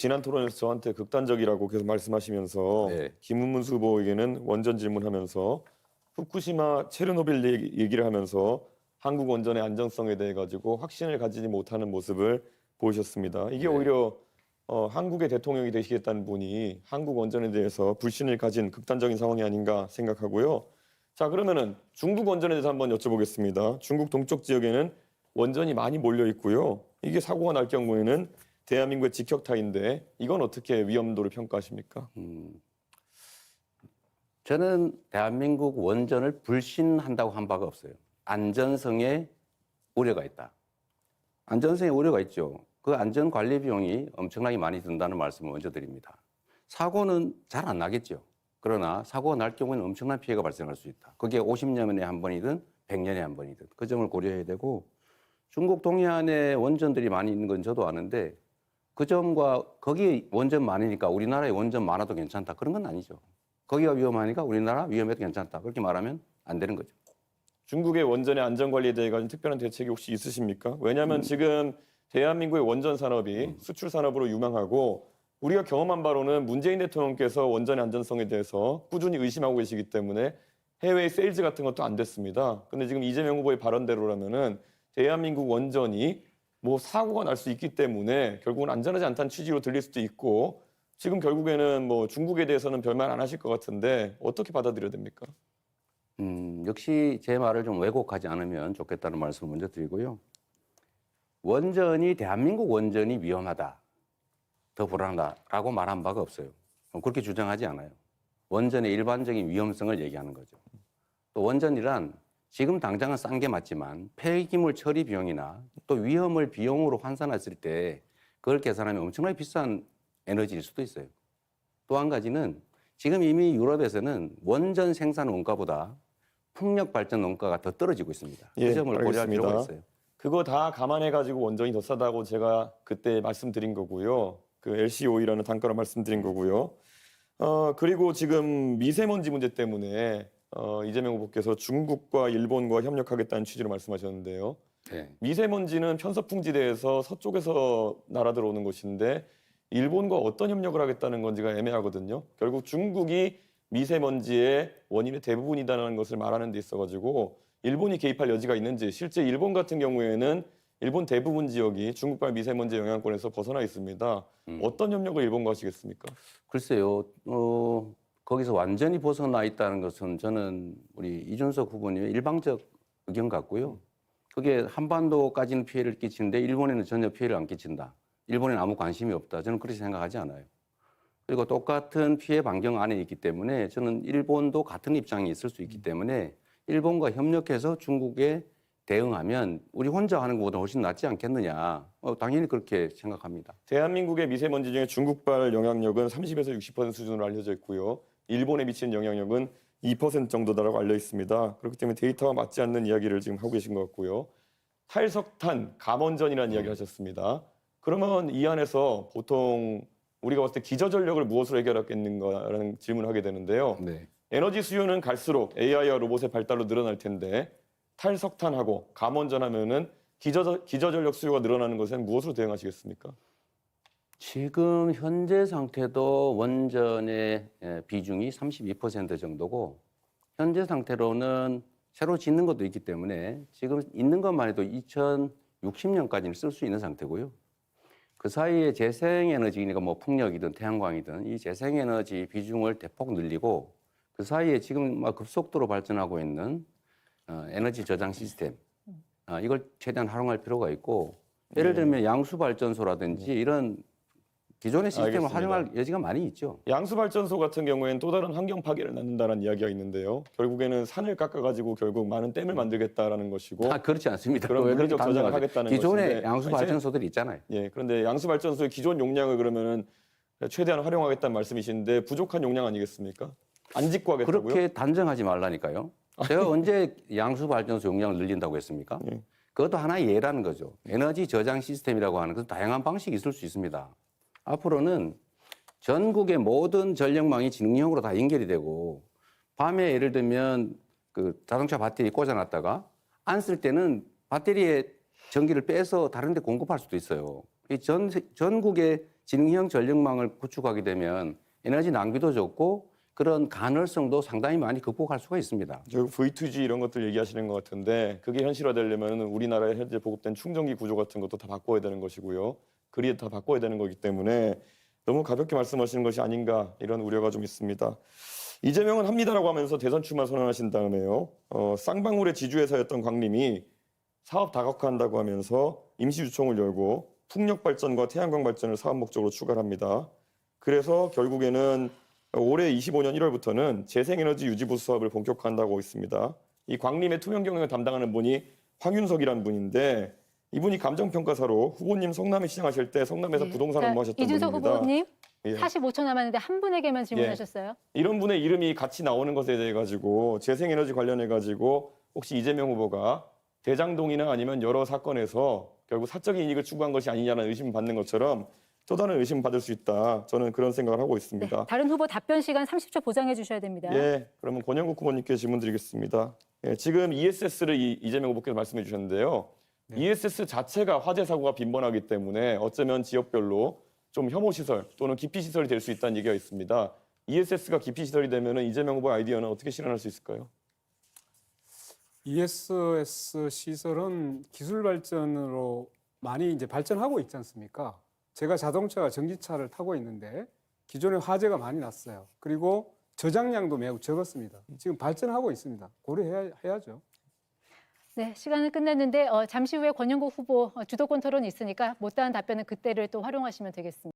지난 토론에서 저한테 극단적이라고 계속 말씀하시면서 네. 김문수 후보에게는 원전 질문하면서 후쿠시마 체르노빌 얘기를 하면서 한국 원전의 안정성에 대해 가지고 확신을 가지지 못하는 모습을 보이셨습니다. 이게 네. 오히려 한국의 대통령이 되시겠다는 분이 한국 원전에 대해서 불신을 가진 극단적인 상황이 아닌가 생각하고요. 자, 그러면은 중국 원전에 대해서 한번 여쭤보겠습니다. 중국 동쪽 지역에는 원전이 많이 몰려 있고요. 이게 사고가 날 경우에는 대한민국의 직격탄인데 이건 어떻게 위험도를 평가하십니까? 저는 대한민국 원전을 불신한다고 한 바가 없어요. 안전성에 우려가 있다. 안전성에 우려가 있죠. 그 안전 관리 비용이 엄청나게 많이 든다는 말씀을 먼저 드립니다. 사고는 잘 안 나겠죠. 그러나 사고가 날 경우에는 엄청난 피해가 발생할 수 있다. 그게 50년에 한 번이든 100년에 한 번이든 그 점을 고려해야 되고, 중국 동해안에 원전들이 많이 있는 건 저도 아는데 그 점과 거기 원전 많으니까 우리나라에 원전 많아도 괜찮다, 그런 건 아니죠. 거기가 위험하니까 우리나라 위험해도 괜찮다, 그렇게 말하면 안 되는 거죠. 중국의 원전의 안전관리에 대해 가지고 특별한 대책이 혹시 있으십니까? 왜냐하면 지금 대한민국의 원전 산업이 수출 산업으로 유망하고 우리가 경험한 바로는 문재인 대통령께서 원전의 안전성에 대해서 꾸준히 의심하고 계시기 때문에 해외 세일즈 같은 것도 안 됐습니다. 근데 지금 이재명 후보의 발언대로라면은 대한민국 원전이 뭐 사고가 날 수 있기 때문에 결국은 안전하지 않다는 취지로 들릴 수도 있고, 지금 결국에는 뭐 중국에 대해서는 별말 안 하실 것 같은데 어떻게 받아들여야 됩니까? 역시 제 말을 좀 왜곡하지 않으면 좋겠다는 말씀을 먼저 드리고요. 원전이, 대한민국 원전이 위험하다, 더 불안하다라고 말한 바가 없어요. 그렇게 주장하지 않아요. 원전의 일반적인 위험성을 얘기하는 거죠. 또 원전이란 지금 당장은 싼 게 맞지만 폐기물 처리 비용이나 또 위험을 비용으로 환산했을 때 그걸 계산하면 엄청나게 비싼 에너지일 수도 있어요. 또 한 가지는 지금 이미 유럽에서는 원전 생산 원가보다 풍력 발전 원가가 더 떨어지고 있습니다. 그 점을 고려할 필요가 있어요. 그거 다 감안해가지고 원전이 더 싸다고 제가 그때 말씀드린 거고요. 그 LCOE라는 단가로 말씀드린 거고요. 그리고 지금 미세먼지 문제 때문에 이재명 후보께서 중국과 일본과 협력하겠다는 취지로 말씀하셨는데요. 네. 미세먼지는 편서풍지대에서 서쪽에서 날아들어오는 것인데 일본과 어떤 협력을 하겠다는 건지가 애매하거든요. 결국 중국이 미세먼지의 원인의 대부분이다라는 것을 말하는 데 있어가지고 일본이 개입할 여지가 있는지, 실제 일본 같은 경우에는 일본 대부분 지역이 중국발 미세먼지 영향권에서 벗어나 있습니다. 어떤 협력을 일본과 하시겠습니까? 글쎄요, 거기서 완전히 벗어나 있다는 것은 저는 우리 이준석 후보님의 일방적 의견 같고요. 그게 한반도까지는 피해를 끼치는데 일본에는 전혀 피해를 안 끼친다, 일본에는 아무 관심이 없다, 저는 그렇게 생각하지 않아요. 그리고 똑같은 피해 반경 안에 있기 때문에 저는 일본도 같은 입장이 있을 수 있기 때문에 일본과 협력해서 중국에 대응하면 우리 혼자 하는 것보다 훨씬 낫지 않겠느냐, 당연히 그렇게 생각합니다. 대한민국의 미세먼지 중에 중국발 영향력은 30에서 60% 수준으로 알려져 있고요. 일본에 미치는 영향력은 2% 정도다라고 알려 있습니다. 그렇기 때문에 데이터와 맞지 않는 이야기를 지금 하고 계신 것 같고요. 탈석탄, 감원전이라는 이야기를 하셨습니다. 그러면 이 안에서 보통 우리가 봤을 때 기저전력을 무엇으로 해결하겠는가라는 질문을 하게 되는데요. 네. 에너지 수요는 갈수록 AI와 로봇의 발달로 늘어날 텐데 탈석탄하고 감원전 하면은 기저전력 수요가 늘어나는 것엔 무엇으로 대응하시겠습니까? 지금 현재 상태도 원전의 비중이 32% 정도고, 현재 상태로는 새로 짓는 것도 있기 때문에 지금 있는 것만 해도 2060년까지는 쓸 수 있는 상태고요. 그 사이에 재생에너지니까 뭐 풍력이든 태양광이든 이 재생에너지 비중을 대폭 늘리고, 그 사이에 지금 막 급속도로 발전하고 있는 에너지 저장 시스템, 이걸 최대한 활용할 필요가 있고, 예를 들면 양수발전소라든지 이런 기존의 시스템을 알겠습니다. 활용할 여지가 많이 있죠. 양수발전소 같은 경우에는 또 다른 환경 파괴를 낳는다는 이야기가 있는데요. 결국에는 산을 깎아가지고 결국 많은 댐을 만들겠다라는 것이고, 그렇지 않습니다. 그런 왜 물리적 그렇게 저장을 단정하세요? 하겠다는 기존의 것인데, 양수발전소들이 있잖아요. 예, 그런데 양수발전소의 기존 용량을 그러면은 최대한 활용하겠다는 말씀이신데 부족한 용량 아니겠습니까? 안 짓고 하겠다고요? 그렇게 단정하지 말라니까요. 제가 언제 양수발전소 용량을 늘린다고 했습니까? 예. 그것도 하나의 예라는 거죠. 에너지 저장 시스템이라고 하는 것은 다양한 방식이 있을 수 있습니다. 앞으로는 전국의 모든 전력망이 지능형으로 다 연결이 되고, 밤에 예를 들면 그 자동차 배터리 꽂아놨다가 안 쓸 때는 배터리에 전기를 빼서 다른 데 공급할 수도 있어요. 전국의 지능형 전력망을 구축하게 되면 에너지 낭비도 적고 그런 간헐성도 상당히 많이 극복할 수가 있습니다. 결국 V2G 이런 것들 얘기하시는 것 같은데 그게 현실화되려면 우리나라에 현재 보급된 충전기 구조 같은 것도 다 바꿔야 되는 것이고요. 그리드 다 바꿔야 되는 거기 때문에 너무 가볍게 말씀하시는 것이 아닌가 이런 우려가 좀 있습니다. 이재명은 합니다라고 하면서 대선 출마 선언하신 다음에요. 쌍방울의 지주회사였던 광림이 사업 다각화한다고 하면서 임시주총을 열고 풍력 발전과 태양광 발전을 사업 목적으로 추가합니다. 그래서 결국에는 올해 25년 1월부터는 재생에너지 유지보수 사업을 본격화한다고 있습니다. 이 광림의 투명 경영을 담당하는 분이 황윤석이라는 분인데 이분이 감정평가사로 후보님 성남에 시장하실 때 성남에서 부동산 업무하셨던 이준석 분입니다. 후보님 예. 45초 남았는데 한 분에게만 질문하셨어요. 이런 분의 이름이 같이 나오는 것에 대해 가지고 재생에너지 관련해 가지고 혹시 이재명 후보가 대장동이나 아니면 여러 사건에서 결국 사적인 이익을 추구한 것이 아니냐는 의심을 받는 것처럼 또 다른 의심을 받을 수 있다. 저는 그런 생각을 하고 있습니다. 네, 다른 후보 답변 시간 30초 보장해 주셔야 됩니다. 예, 그러면 권영국 후보님께 질문 드리겠습니다. 예, 지금 ESS를 이재명 후보께서 말씀해 주셨는데요. ESS 자체가 화재 사고가 빈번하기 때문에 어쩌면 지역별로 좀 혐오 시설 또는 기피 시설이 될 수 있다는 얘기가 있습니다. ESS가 기피 시설이 되면 이재명 후보 아이디어는 어떻게 실현할 수 있을까요? ESS 시설은 기술 발전으로 많이 이제 발전하고 있지 않습니까? 제가 자동차와 전기차를 타고 있는데 기존에 화재가 많이 났어요. 그리고 저장량도 매우 적었습니다. 지금 발전하고 있습니다. 고려해야죠. 네, 시간은 끝났는데 잠시 후에 권영국 후보 주도권 토론이 있으니까 못다한 답변은 그때를 또 활용하시면 되겠습니다.